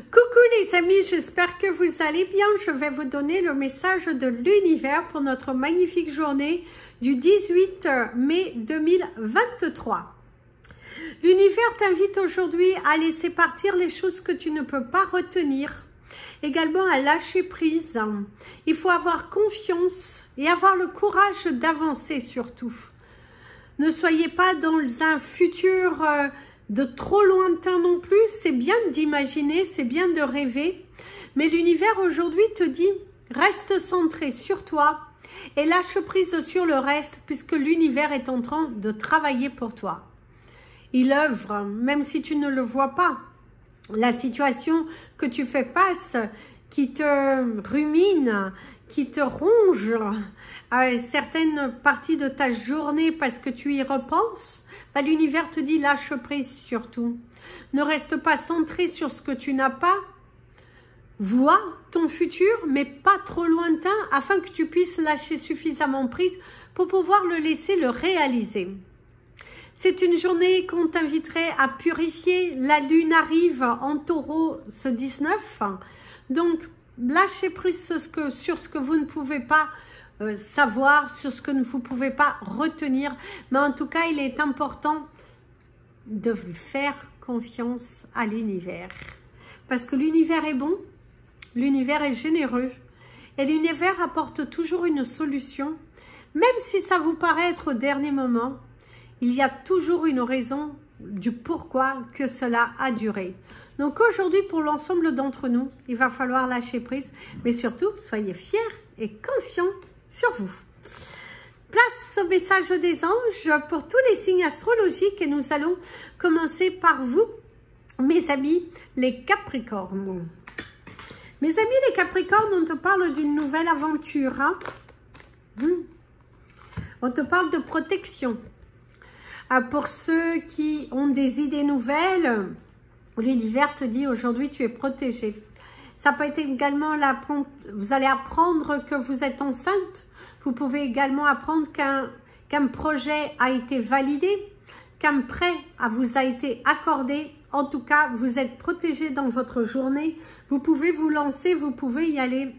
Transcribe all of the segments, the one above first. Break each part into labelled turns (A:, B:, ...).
A: Coucou les amis, j'espère que vous allez bien. Je vais vous donner le message de l'univers pour notre magnifique journée du 18 mai 2023. L'univers t'invite aujourd'hui à laisser partir les choses que tu ne peux pas retenir, également à lâcher prise. Il faut avoir confiance et avoir le courage d'avancer surtout. Ne soyez pas dans un futur de trop lointain non plus. C'est bien d'imaginer, c'est bien de rêver, mais l'univers aujourd'hui te dit reste centré sur toi et lâche prise sur le reste puisque l'univers est en train de travailler pour toi. Il œuvre, même si tu ne le vois pas. La situation que tu fais face, qui te rumine, qui te ronge à certaines parties de ta journée parce que tu y repenses, bah, l'univers te dit lâche prise surtout. Ne reste pas centré sur ce que tu n'as pas. Vois ton futur, mais pas trop lointain, afin que tu puisses lâcher suffisamment prise pour pouvoir le laisser le réaliser. C'est une journée qu'on t'inviterait à purifier. La lune arrive en taureau ce 19. Donc, lâchez prise sur ce que vous ne pouvez pas savoir, sur ce que vous ne pouvez pas retenir. Mais en tout cas, il est important de faire confiance à l'univers. Parce que l'univers est bon, l'univers est généreux. Et l'univers apporte toujours une solution. Même si ça vous paraît être au dernier moment, il y a toujours une raison du pourquoi que cela a duré. Donc aujourd'hui, pour l'ensemble d'entre nous, il va falloir lâcher prise, mais surtout, soyez fiers et confiants sur vous. Place au message des anges pour tous les signes astrologiques et nous allons commencer par vous, mes amis, les Capricornes. Mes amis, les Capricornes, on te parle d'une nouvelle aventure. Hein? On te parle de protection. Pour ceux qui ont des idées nouvelles, l'univers te dit aujourd'hui tu es protégé. Ça peut être également, vous allez apprendre que vous êtes enceinte. Vous pouvez également apprendre qu'un projet a été validé, qu'un prêt vous a été accordé. En tout cas, vous êtes protégé dans votre journée. Vous pouvez vous lancer, vous pouvez y aller.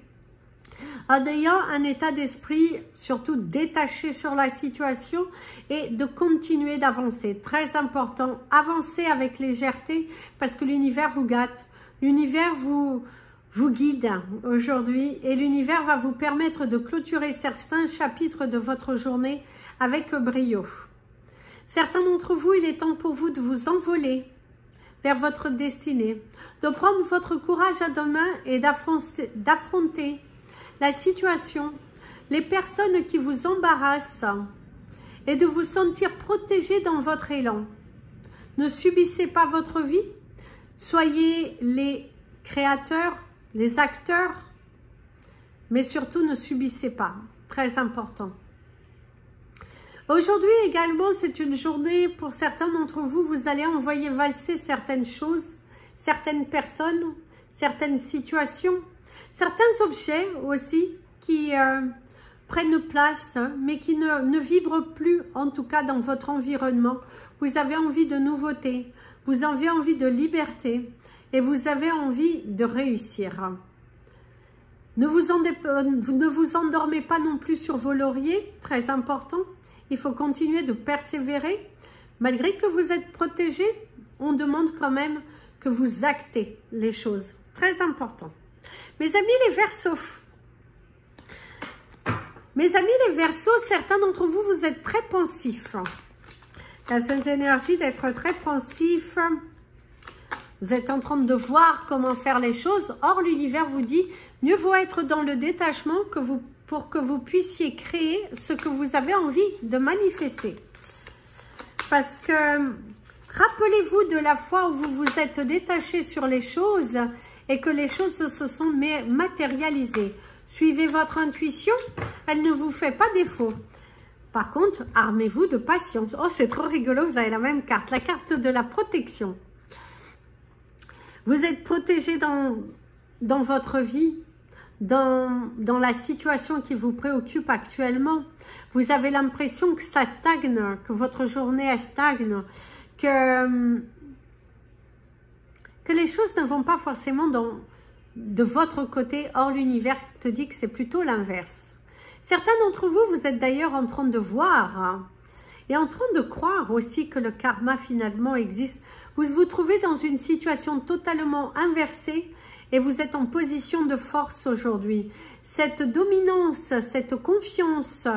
A: En ayant un état d'esprit surtout détaché sur la situation et de continuer d'avancer. Très important, avancez avec légèreté parce que l'univers vous gâte. L'univers vous guide aujourd'hui et l'univers va vous permettre de clôturer certains chapitres de votre journée avec brio. Certains d'entre vous, il est temps pour vous de vous envoler vers votre destinée, de prendre votre courage à deux mains et d'affronter la situation, les personnes qui vous embarrassent et de vous sentir protégé dans votre élan. Ne subissez pas votre vie, soyez les créateurs, les acteurs, mais surtout ne subissez pas, très important. Aujourd'hui également, c'est une journée, pour certains d'entre vous, vous allez envoyer valser certaines choses, certaines personnes, certaines situations, certains objets aussi qui prennent place, mais qui ne vibrent plus, en tout cas dans votre environnement. Vous avez envie de nouveauté, vous avez envie de liberté et vous avez envie de réussir. Ne vous endormez pas non plus sur vos lauriers, très important. Il faut continuer de persévérer. Malgré que vous êtes protégé, on demande quand même que vous actez les choses. Très important. Mes amis les Verseaux. Mes amis les Verseaux, certains d'entre vous, vous êtes très pensifs. Il y a cette énergie d'être très pensif. Vous êtes en train de voir comment faire les choses. Or, l'univers vous dit, mieux vaut être dans le détachement pour que vous puissiez créer ce que vous avez envie de manifester. Parce que, rappelez-vous de la fois où vous vous êtes détaché sur les choses et que les choses se sont matérialisées. Suivez votre intuition, elle ne vous fait pas défaut. Par contre, armez-vous de patience. Oh, c'est trop rigolo, vous avez la même carte, la carte de la protection. Vous êtes protégé dans votre vie, dans la situation qui vous préoccupe actuellement. Vous avez l'impression que ça stagne, que votre journée elle stagne, que que les choses ne vont pas forcément de votre côté. Or, l'univers te dit que c'est plutôt l'inverse. Certains d'entre vous, vous êtes d'ailleurs en train de voir et en train de croire aussi que le karma finalement existe. Vous vous trouvez dans une situation totalement inversée et vous êtes en position de force aujourd'hui. Cette dominance, cette confiance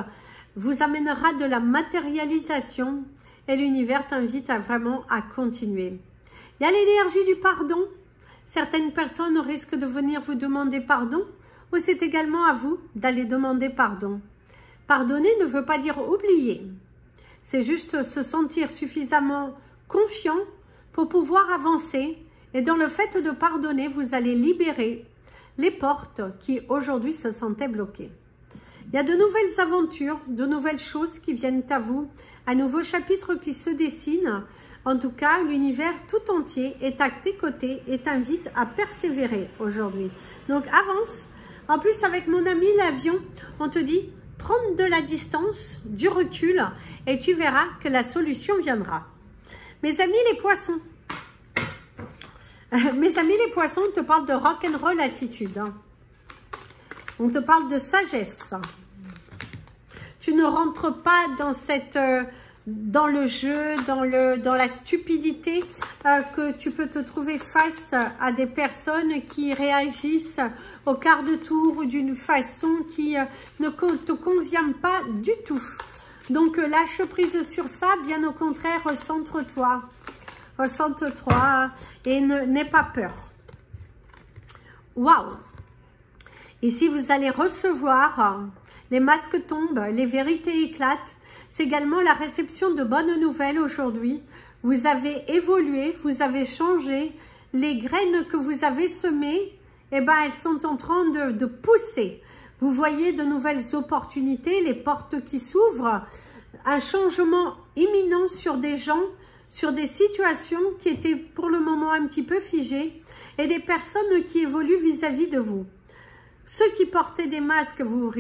A: vous amènera de la matérialisation et l'univers t'invite vraiment à continuer. Il y a l'énergie du pardon. Certaines personnes risquent de venir vous demander pardon ou c'est également à vous d'aller demander pardon. Pardonner ne veut pas dire oublier. C'est juste se sentir suffisamment confiant pour pouvoir avancer. Et dans le fait de pardonner, vous allez libérer les portes qui aujourd'hui se sentaient bloquées. Il y a de nouvelles aventures, de nouvelles choses qui viennent à vous, un nouveau chapitre qui se dessine. En tout cas, l'univers tout entier est à tes côtés et t'invite à persévérer aujourd'hui. Donc avance. En plus, avec mon ami l'avion, on te dit prendre de la distance, du recul et tu verras que la solution viendra. Mes amis les poissons. Mes amis les poissons, on te parle de rock'n'roll attitude. On te parle de sagesse. Tu ne rentres pas dans le jeu, dans la stupidité que tu peux te trouver face à des personnes qui réagissent au quart de tour ou d'une façon qui ne te convient pas du tout. Donc lâche prise sur ça, bien au contraire, recentre-toi. Ressente-toi et n'aie pas peur. Waouh! Ici, vous allez recevoir, les masques tombent, les vérités éclatent. C'est également la réception de bonnes nouvelles aujourd'hui. Vous avez évolué, vous avez changé. Les graines que vous avez semées, eh ben, elles sont en train de pousser. Vous voyez de nouvelles opportunités, les portes qui s'ouvrent, un changement imminent sur des gens, sur des situations qui étaient pour le moment un petit peu figées et des personnes qui évoluent vis-à-vis de vous. Ceux qui portaient des masques, vous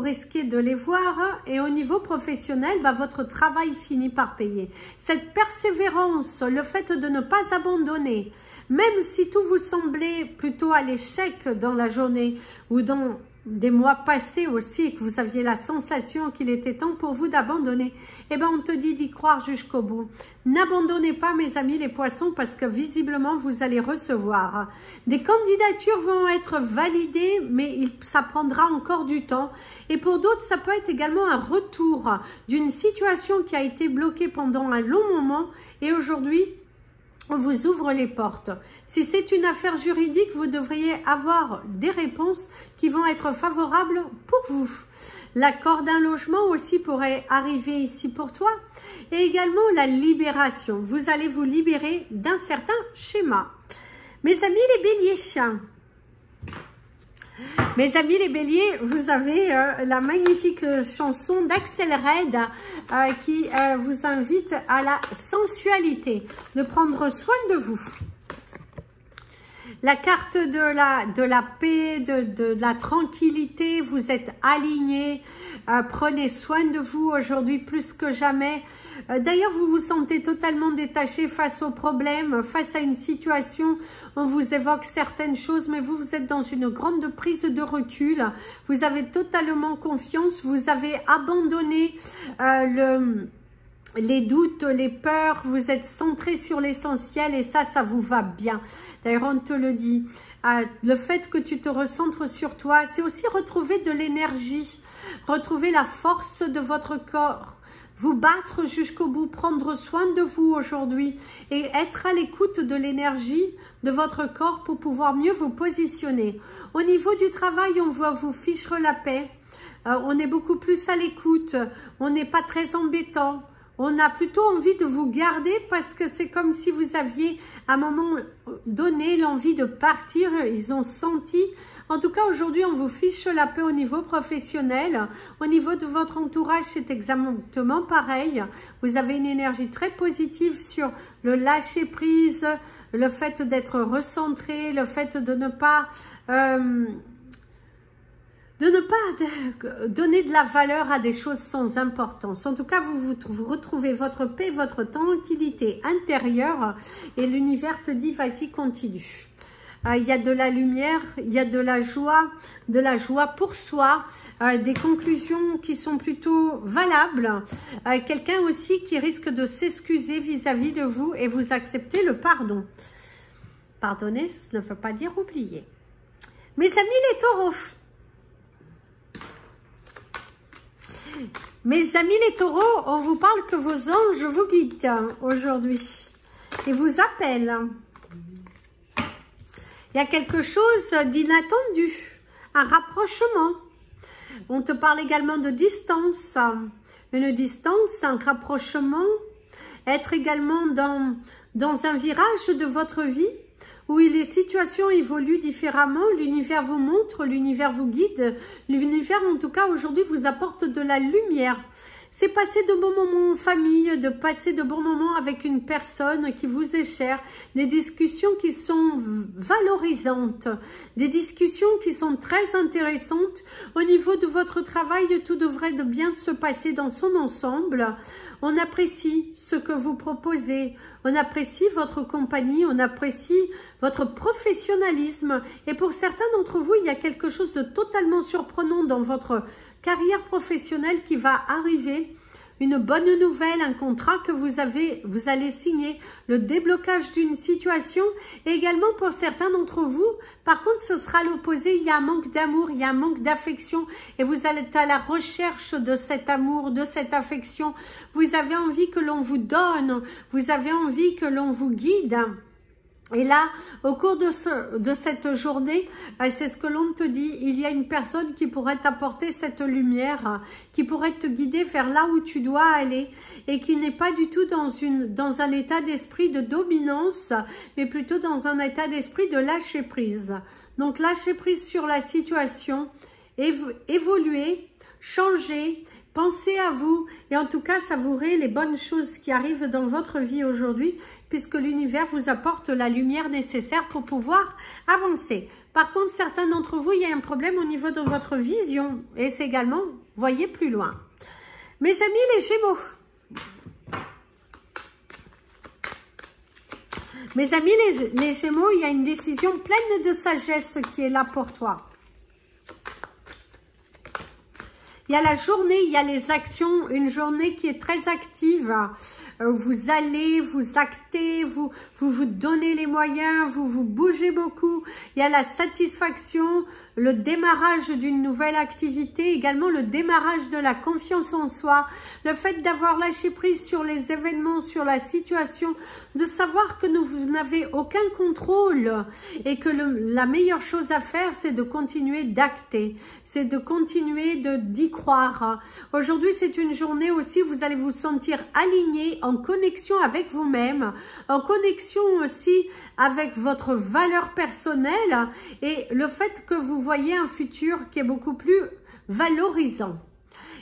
A: risquez de les voir et au niveau professionnel, votre travail finit par payer. Cette persévérance, le fait de ne pas abandonner, même si tout vous semblait plutôt à l'échec dans la journée ou dans des mois passés aussi et que vous aviez la sensation qu'il était temps pour vous d'abandonner, eh bien on te dit d'y croire jusqu'au bout. N'abandonnez pas mes amis les poissons parce que visiblement vous allez recevoir. Des candidatures vont être validées mais ça prendra encore du temps et pour d'autres ça peut être également un retour d'une situation qui a été bloquée pendant un long moment et aujourd'hui on vous ouvre les portes. Si c'est une affaire juridique, vous devriez avoir des réponses qui vont être favorables pour vous. L'accord d'un logement aussi pourrait arriver ici pour toi. Et également la libération. Vous allez vous libérer d'un certain schéma. Mes amis les béliers. Mes amis les béliers, vous avez la magnifique chanson d'Axel Red qui vous invite à la sensualité, de prendre soin de vous. La carte de la paix, de la tranquillité, vous êtes alignés, prenez soin de vous aujourd'hui plus que jamais. D'ailleurs, vous vous sentez totalement détaché face aux problèmes, face à une situation, on vous évoque certaines choses, mais vous êtes dans une grande prise de recul, vous avez totalement confiance, vous avez abandonné les doutes, les peurs, vous êtes centré sur l'essentiel et ça vous va bien. D'ailleurs, on te le dit, le fait que tu te recentres sur toi, c'est aussi retrouver de l'énergie, retrouver la force de votre corps, vous battre jusqu'au bout, prendre soin de vous aujourd'hui et être à l'écoute de l'énergie de votre corps pour pouvoir mieux vous positionner. Au niveau du travail, on va vous fichre la paix, on est beaucoup plus à l'écoute, on n'est pas très embêtant. On a plutôt envie de vous garder parce que c'est comme si vous aviez à un moment donné l'envie de partir. Ils ont senti. En tout cas, aujourd'hui, on vous fiche la paix au niveau professionnel. Au niveau de votre entourage, c'est exactement pareil. Vous avez une énergie très positive sur le lâcher prise, le fait d'être recentré, le fait de ne pas de ne pas donner de la valeur à des choses sans importance. En tout cas, vous retrouvez votre paix, votre tranquillité intérieure et l'univers te dit, vas-y, continue. Il y a de la lumière, il y a de la joie pour soi, des conclusions qui sont plutôt valables. Quelqu'un aussi qui risque de s'excuser vis-à-vis de vous et vous acceptez le pardon. Pardonner, ça ne veut pas dire oublier. Mes amis les taureaux, mes amis les taureaux, on vous parle que vos anges vous guident aujourd'hui et vous appellent. Il y a quelque chose d'inattendu, un rapprochement. On te parle également de distance, une distance, un rapprochement, être également dans un virage de votre vie où les situations évoluent différemment, l'univers vous montre, l'univers vous guide, l'univers en tout cas aujourd'hui vous apporte de la lumière. C'est passer de bons moments en famille, de passer de bons moments avec une personne qui vous est chère, des discussions qui sont valorisantes, des discussions qui sont très intéressantes. Au niveau de votre travail, tout devrait de bien se passer dans son ensemble. On apprécie ce que vous proposez, on apprécie votre compagnie, on apprécie votre professionnalisme. Et pour certains d'entre vous, il y a quelque chose de totalement surprenant dans votre carrière professionnelle qui va arriver, une bonne nouvelle, un contrat que vous allez signer, le déblocage d'une situation. Et également pour certains d'entre vous, par contre ce sera l'opposé, il y a un manque d'amour, il y a un manque d'affection et vous allez être à la recherche de cet amour, de cette affection. Vous avez envie que l'on vous donne, vous avez envie que l'on vous guide. Et là, au cours de cette journée, c'est ce que l'on te dit, il y a une personne qui pourrait t'apporter cette lumière, qui pourrait te guider vers là où tu dois aller et qui n'est pas du tout dans un état d'esprit de dominance, mais plutôt dans un état d'esprit de lâcher prise. Donc lâcher prise sur la situation, évoluer, changer, pensez à vous et en tout cas savourer les bonnes choses qui arrivent dans votre vie aujourd'hui puisque l'univers vous apporte la lumière nécessaire pour pouvoir avancer. Par contre, certains d'entre vous, il y a un problème au niveau de votre vision et c'est également, voyez plus loin. Mes amis les Gémeaux, mes amis les Gémeaux, il y a une décision pleine de sagesse qui est là pour toi. Il y a la journée, il y a les actions, une journée qui est très active. Vous allez, vous actez, vous donnez les moyens, vous bougez beaucoup. Il y a la satisfaction, le démarrage d'une nouvelle activité, également le démarrage de la confiance en soi, le fait d'avoir lâché prise sur les événements, sur la situation, de savoir que vous n'avez aucun contrôle et que la meilleure chose à faire, c'est de continuer d'acter, c'est de continuer d'y croire. Aujourd'hui, c'est une journée aussi où vous allez vous sentir aligné, en connexion avec vous-même, en connexion aussi avec votre valeur personnelle et le fait que vous voyez un futur qui est beaucoup plus valorisant.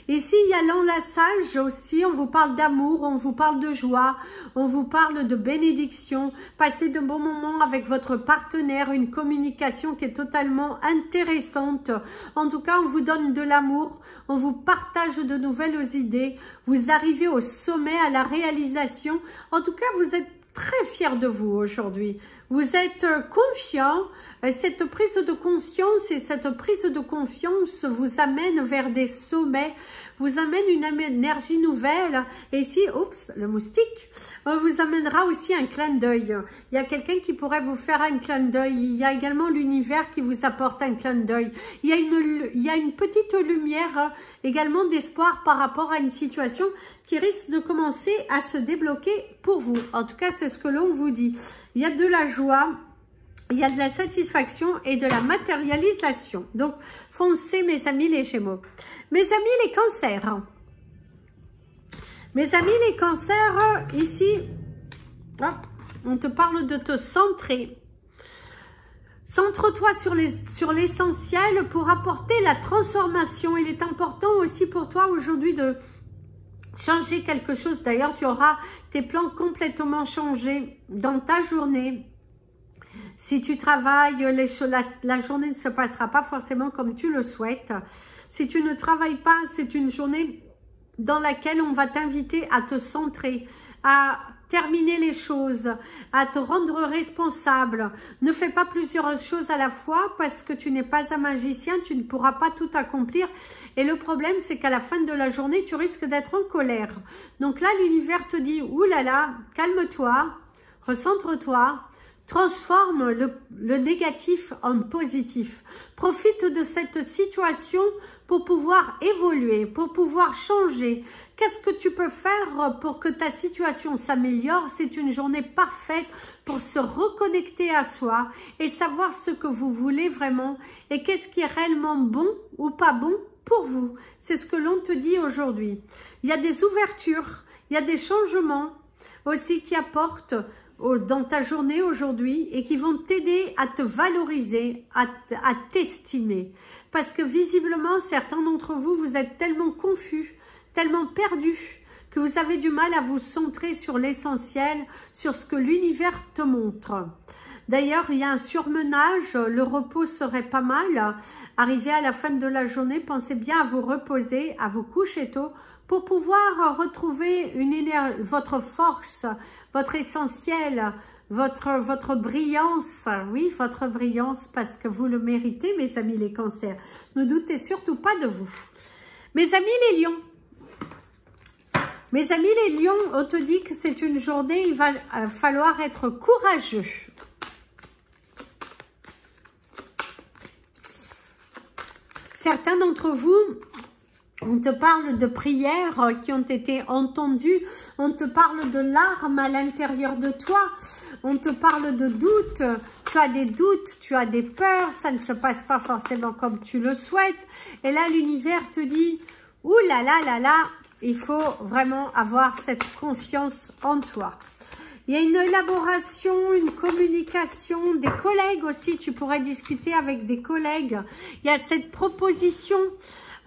A: Ici, il y a l'enlaçage aussi, on vous parle d'amour, on vous parle de joie, on vous parle de bénédiction, passer de bons moments avec votre partenaire, une communication qui est totalement intéressante. En tout cas, on vous donne de l'amour, on vous partage de nouvelles idées, vous arrivez au sommet, à la réalisation. En tout cas, vous êtes très fiers de vous aujourd'hui. Vous êtes confiant. Cette prise de conscience et cette prise de confiance vous amène vers des sommets, vous amène une énergie nouvelle. Et ici, oups, le moustique, vous amènera aussi un clin d'œil. Il y a quelqu'un qui pourrait vous faire un clin d'œil. Il y a également l'univers qui vous apporte un clin d'œil. Il y a une petite lumière également d'espoir par rapport à une situation qui risque de commencer à se débloquer pour vous. En tout cas, c'est ce que l'on vous dit. Il y a de la joie. Il y a de la satisfaction et de la matérialisation. Donc, foncez mes amis les Gémeaux. Mes amis les Cancers. Mes amis les Cancers, ici, on te parle de te centrer. Centre-toi sur l'essentiel pour apporter la transformation. Il est important aussi pour toi aujourd'hui de changer quelque chose. D'ailleurs, tu auras tes plans complètement changés dans ta journée. Si tu travailles, la journée ne se passera pas forcément comme tu le souhaites. Si tu ne travailles pas, c'est une journée dans laquelle on va t'inviter à te centrer, à terminer les choses, à te rendre responsable. Ne fais pas plusieurs choses à la fois parce que tu n'es pas un magicien, tu ne pourras pas tout accomplir. Et le problème, c'est qu'à la fin de la journée, tu risques d'être en colère. Donc là, l'univers te dit, oulala, calme-toi, recentre-toi, transforme le négatif en positif. Profite de cette situation pour pouvoir évoluer, pour pouvoir changer. Qu'est-ce que tu peux faire pour que ta situation s'améliore? C'est une journée parfaite pour se reconnecter à soi et savoir ce que vous voulez vraiment et qu'est-ce qui est réellement bon ou pas bon pour vous. C'est ce que l'on te dit aujourd'hui. Il y a des ouvertures, il y a des changements aussi qui apportent dans ta journée aujourd'hui et qui vont t'aider à te valoriser, à t'estimer. Parce que visiblement, certains d'entre vous, vous êtes tellement confus, tellement perdus, que vous avez du mal à vous centrer sur l'essentiel, sur ce que l'univers te montre. D'ailleurs, il y a un surmenage, le repos serait pas mal. Arrivé à la fin de la journée, pensez bien à vous reposer, à vous coucher tôt, pour pouvoir retrouver votre force, votre essentiel, votre brillance, oui, votre brillance, parce que vous le méritez, mes amis les cancers. Ne doutez surtout pas de vous. Mes amis les lions, on te dit que c'est une journée, il va falloir être courageux. Certains d'entre vous, on te parle de prières qui ont été entendues, on te parle de larmes à l'intérieur de toi, on te parle de doutes, tu as des doutes, tu as des peurs, ça ne se passe pas forcément comme tu le souhaites. Et là, l'univers te dit, ouh là là là là, il faut vraiment avoir cette confiance en toi. Il y a une élaboration, une communication, des collègues aussi, tu pourrais discuter avec des collègues. Il y a cette proposition,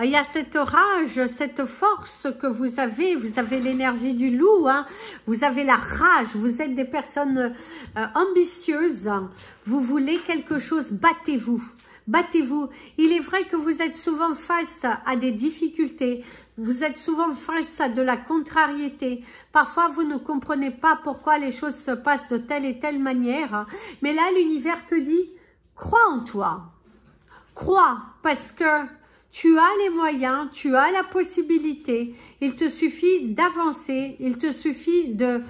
A: il y a cette rage, cette force que vous avez l'énergie du loup, hein. Vous avez la rage, vous êtes des personnes ambitieuses, vous voulez quelque chose, battez-vous, battez-vous. Il est vrai que vous êtes souvent face à des difficultés, vous êtes souvent face à de la contrariété. Parfois, vous ne comprenez pas pourquoi les choses se passent de telle et telle manière. Mais là, l'univers te dit, crois en toi. Crois, parce que tu as les moyens, tu as la possibilité. Il te suffit d'avancer, il te suffit de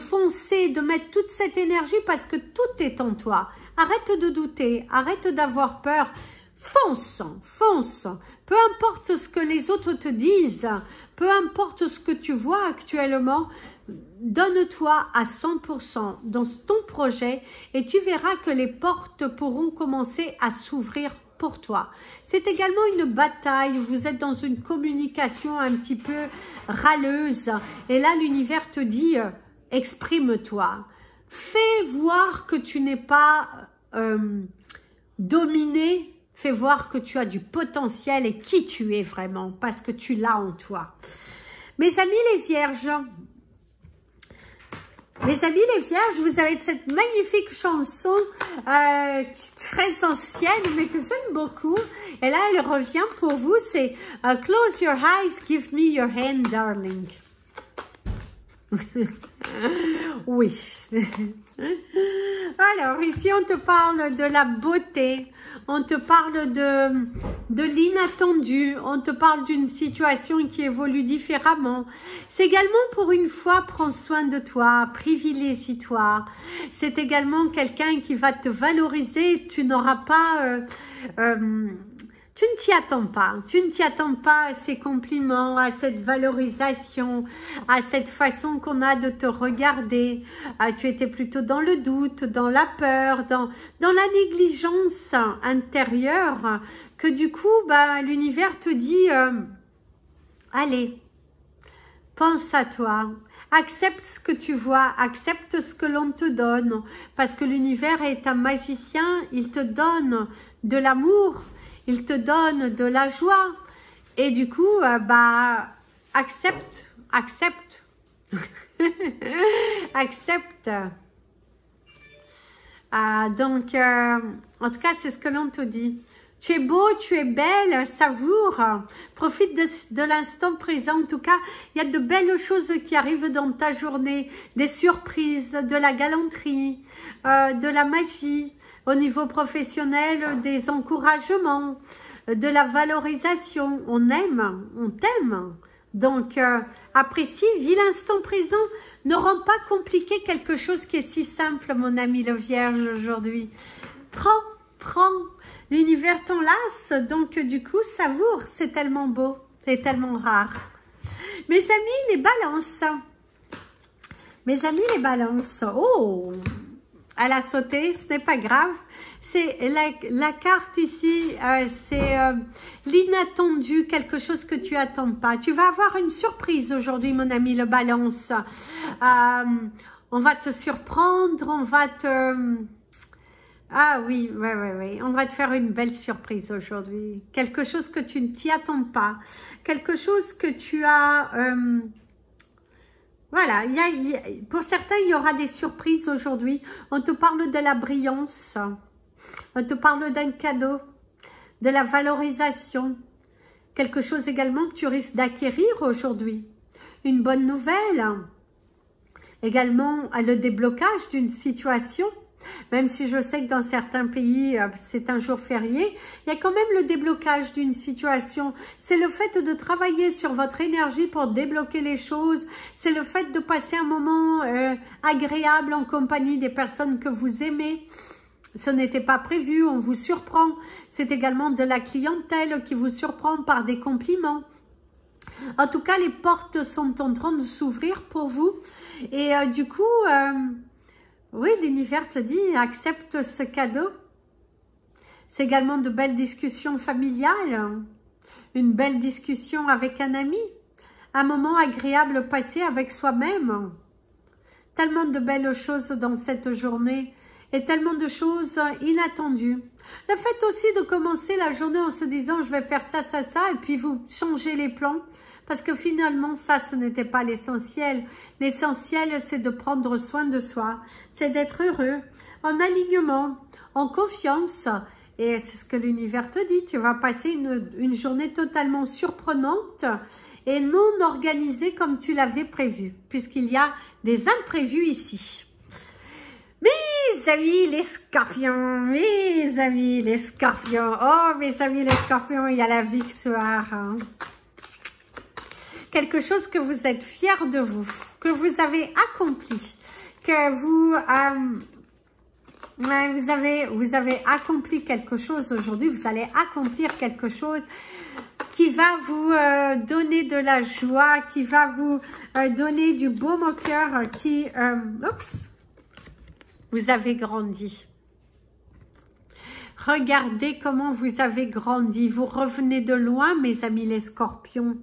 A: foncer, de mettre toute cette énergie parce que tout est en toi. Arrête de douter, arrête d'avoir peur. Fonce, fonce. Peu importe ce que les autres te disent, peu importe ce que tu vois actuellement, donne-toi à 100% dans ton projet et tu verras que les portes pourront commencer à s'ouvrir pour toi. C'est également une bataille, vous êtes dans une communication un petit peu râleuse et là l'univers te dit exprime-toi. Fais voir que tu n'es pas dominé. Fais voir que tu as du potentiel et qui tu es vraiment, parce que tu l'as en toi. Mes amis les vierges, vous avez cette magnifique chanson très ancienne, mais que j'aime beaucoup. Et là, elle revient pour vous, c'est « Close your eyes, give me your hand, darling ». Oui. Alors, ici, on te parle de la beauté. On te parle de l'inattendu, on te parle d'une situation qui évolue différemment. C'est également pour une fois, prends soin de toi, privilégie-toi. C'est également quelqu'un qui va te valoriser, tu n'auras pas... tu ne t'y attends pas à ces compliments, à cette valorisation, à cette façon qu'on a de te regarder. Tu étais plutôt dans le doute, dans la peur, dans la négligence intérieure, que du coup, l'univers te dit, allez, pense à toi. Accepte ce que tu vois, accepte ce que l'on te donne, parce que l'univers est un magicien, il te donne de l'amour, il te donne de la joie et du coup, accepte, accepte, Donc, en tout cas, c'est ce que l'on te dit. Tu es beau, tu es belle, savoure, profite de l'instant présent. En tout cas, il y a de belles choses qui arrivent dans ta journée, des surprises, de la galanterie, de la magie, au niveau professionnel, des encouragements, de la valorisation. On aime, on t'aime. Donc, apprécie, vis l'instant présent. Ne rends pas compliqué quelque chose qui est si simple, mon ami le Vierge, aujourd'hui. Prends. L'univers t'enlace, donc du coup, savoure. C'est tellement beau, c'est tellement rare. Mes amis, les balances. Mes amis, les balances. Oh, elle a sauté, ce n'est pas grave. C'est la carte ici, c'est l'inattendu, quelque chose que tu attends pas. Tu vas avoir une surprise aujourd'hui, mon ami, le balance. On va te surprendre, on va te... Ah oui, on va te faire une belle surprise aujourd'hui. Quelque chose que tu ne t'y attends pas. Quelque chose que tu as... Voilà, pour certains, il y aura des surprises aujourd'hui. On te parle de la brillance. On te parle d'un cadeau, de la valorisation. Quelque chose également que tu risques d'acquérir aujourd'hui. Une bonne nouvelle. Également, le déblocage d'une situation. Même si je sais que dans certains pays, c'est un jour férié, il y a quand même le déblocage d'une situation. C'est le fait de travailler sur votre énergie pour débloquer les choses. C'est le fait de passer un moment agréable en compagnie des personnes que vous aimez. Ce n'était pas prévu, on vous surprend. C'est également de la clientèle qui vous surprend par des compliments. En tout cas, les portes sont en train de s'ouvrir pour vous. Et du coup... oui, l'univers te dit, accepte ce cadeau. C'est également de belles discussions familiales, une belle discussion avec un ami, un moment agréable passé avec soi-même. Tellement de belles choses dans cette journée et tellement de choses inattendues. Le fait aussi de commencer la journée en se disant, je vais faire ça, et puis vous changez les plans. Parce que finalement, ça, ce n'était pas l'essentiel. L'essentiel, c'est de prendre soin de soi. C'est d'être heureux, en alignement, en confiance. Et c'est ce que l'univers te dit. Tu vas passer une journée totalement surprenante et non organisée comme tu l'avais prévu. Puisqu'il y a des imprévus ici. Mes amis les scorpions, mes amis les scorpions. Oh, mes amis les scorpions, il y a la victoire. Hein. Quelque chose que vous êtes fiers de vous, que vous avez accompli, que vous avez accompli quelque chose aujourd'hui, vous allez accomplir quelque chose qui va vous donner de la joie, qui va vous donner du baume au cœur, vous avez grandi. Regardez comment vous avez grandi, vous revenez de loin, mes amis les scorpions.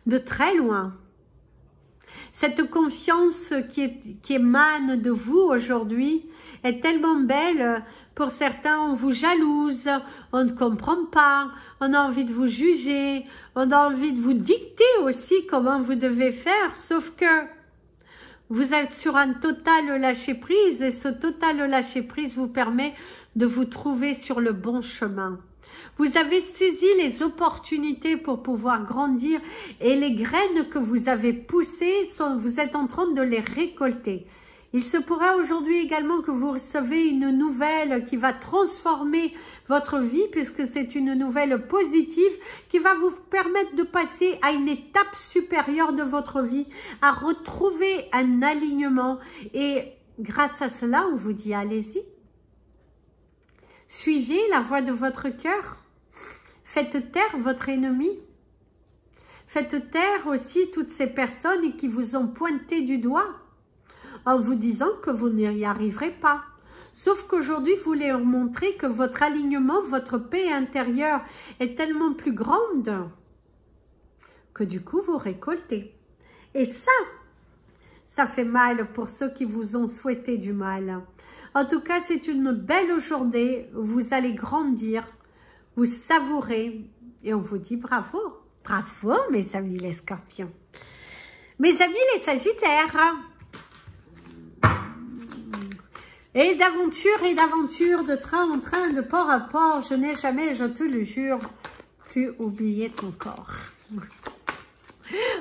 A: De très loin. Cette confiance qui émane de vous aujourd'hui est tellement belle. Pour certains, on vous jalouse, on ne comprend pas, on a envie de vous juger, on a envie de vous dicter aussi comment vous devez faire, sauf que vous êtes sur un total lâcher-prise et ce total lâcher-prise vous permet de vous trouver sur le bon chemin. Vous avez saisi les opportunités pour pouvoir grandir et les graines que vous avez poussées, vous êtes en train de les récolter. Il se pourrait aujourd'hui également que vous recevez une nouvelle qui va transformer votre vie puisque c'est une nouvelle positive qui va vous permettre de passer à une étape supérieure de votre vie, à retrouver un alignement et grâce à cela, on vous dit allez-y. Suivez la voie de votre cœur. Faites taire votre ennemi. Faites taire aussi toutes ces personnes qui vous ont pointé du doigt en vous disant que vous n'y arriverez pas. Sauf qu'aujourd'hui, vous leur montrez que votre alignement, votre paix intérieure est tellement plus grande que du coup, vous récoltez. Et ça fait mal pour ceux qui vous ont souhaité du mal. En tout cas, c'est une belle journée. Vous allez grandir, vous savourez et on vous dit bravo. Bravo, mes amis les scorpions. Mes amis les sagittaires. Et d'aventure, de train en train, de port à port, je n'ai jamais, je te le jure, plus oublié ton corps.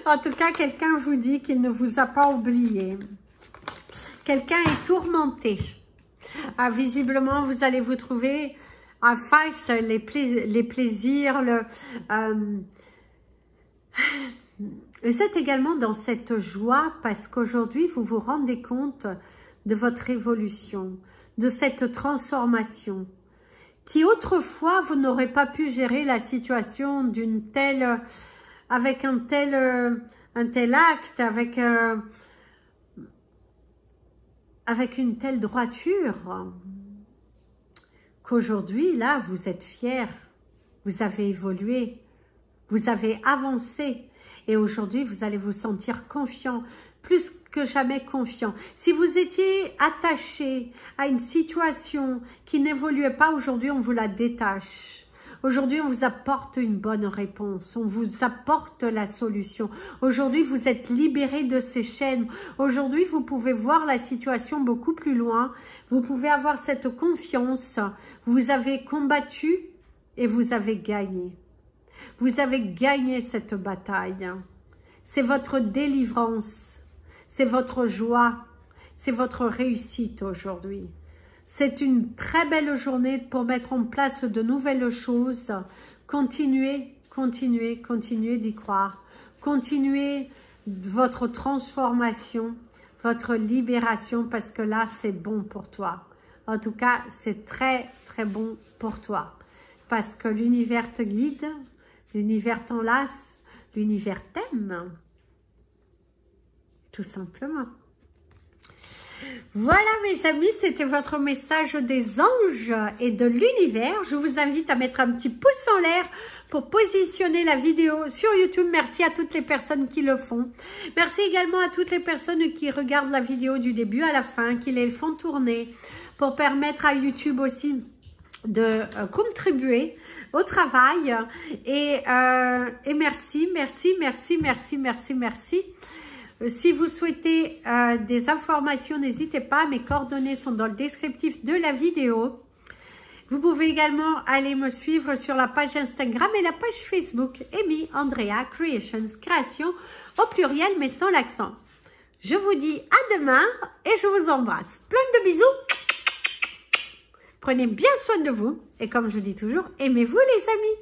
A: En tout cas, quelqu'un vous dit qu'il ne vous a pas oublié. Quelqu'un est tourmenté. Ah, visiblement, vous allez vous trouver à face les plaisirs. Vous êtes également dans cette joie parce qu'aujourd'hui, vous vous rendez compte de votre évolution, de cette transformation, qui autrefois, vous n'aurez pas pu gérer la situation d'une telle, avec un tel acte, avec une telle droiture, qu'aujourd'hui, là, vous êtes fiers, vous avez évolué, vous avez avancé, et aujourd'hui, vous allez vous sentir confiant, plus que jamais confiant. Si vous étiez attaché à une situation qui n'évoluait pas aujourd'hui, on vous la détache. Aujourd'hui, on vous apporte une bonne réponse. On vous apporte la solution. Aujourd'hui, vous êtes libéré de ces chaînes. Aujourd'hui, vous pouvez voir la situation beaucoup plus loin. Vous pouvez avoir cette confiance. Vous avez combattu et vous avez gagné. Vous avez gagné cette bataille. C'est votre délivrance. C'est votre joie, c'est votre réussite aujourd'hui. C'est une très belle journée pour mettre en place de nouvelles choses. Continuez, continuez, continuez d'y croire. Continuez votre transformation, votre libération, parce que là, c'est bon pour toi. En tout cas, c'est très, très bon pour toi. Parce que l'univers te guide, l'univers t'enlace, l'univers t'aime. Tout simplement. Voilà mes amis, c'était votre message des anges et de l'univers. Je vous invite à mettre un petit pouce en l'air pour positionner la vidéo sur YouTube. Merci à toutes les personnes qui le font. Merci également à toutes les personnes qui regardent la vidéo du début à la fin, qui les font tourner pour permettre à YouTube aussi de contribuer au travail. Et merci, merci, merci, merci, merci, merci. Si vous souhaitez des informations, n'hésitez pas, mes coordonnées sont dans le descriptif de la vidéo. Vous pouvez également aller me suivre sur la page Instagram et la page Facebook Amy Andrea Creations, création au pluriel mais sans l'accent. Je vous dis à demain et je vous embrasse. Plein de bisous. Prenez bien soin de vous et comme je dis toujours, aimez-vous les amis.